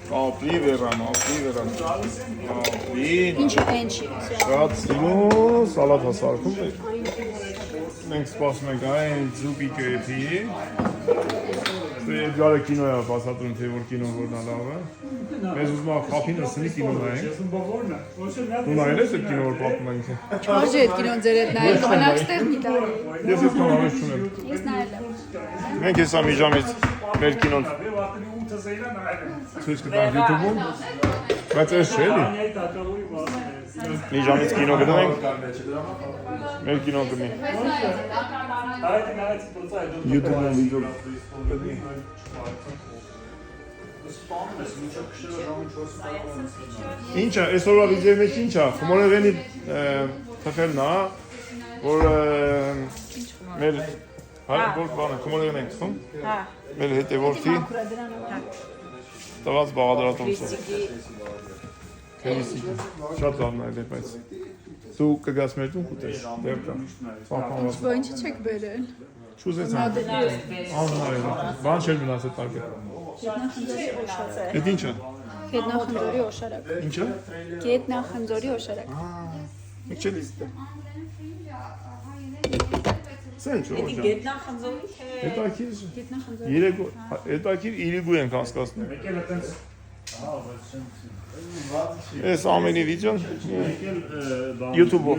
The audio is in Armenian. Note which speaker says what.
Speaker 1: Ապրի վերան, ապրի վերան։ Ապրի։
Speaker 2: Ինչը էնչի։
Speaker 1: Շատ սիրո սալատ հասարքում է։ Մենք սպասում ենք այն զուպի կերպի։ Դրարը կինոյա բացատրում թե որ կինոն որնա լավ է։ Մեզ ուզում է խափին ասնի կինո նայենք։ Դու նայել ես այդ կինո որ պատմում ենք։
Speaker 2: Չարժի այդ կինոն ձեր հետ նայել, կմնաք ստեղ մի տարի։
Speaker 1: Ես ես կողմից չունեմ։
Speaker 2: Ես նայել եմ։
Speaker 1: Մենք հեսա մի ժամից մեր կինոն ցույց կտանք YouTube-ում, բայց այս չէ էլի։ Մի ժամից կինո գտնենք, մեր կինոն գտնի։ YouTube-ում վիդեո գտնի։ Ինչա, այսօրվա վիդեոյի մեջ ինչա, խմորեղենի թխելն է, որ մեր որ բանը խմորեղեն ենք խմում, մեր հետևորդի տված բաղադրատոմսը։ Քենիսիկի, շատ լավն է բայց դու կգաս մեր տուն կուտես, դեր կա, պահպանված։
Speaker 2: Բա ինչի չեք բերել։
Speaker 1: Չուզեցան, անհարել, բան չէր մնաց այդ տարկը։ Էդ ինչա։
Speaker 2: Գետնախնձորի օշարակ։
Speaker 1: Ինչա։
Speaker 2: Գետնախնձորի օշարակ։
Speaker 1: Մեկ չէ լիստը։ Սեն չէ օշարակ։
Speaker 3: Գետնախնձորի թե։
Speaker 1: Հետաքիր իրիգու ենք անցկացնում։ Այս ամենի վիդեոն YouTube-ով։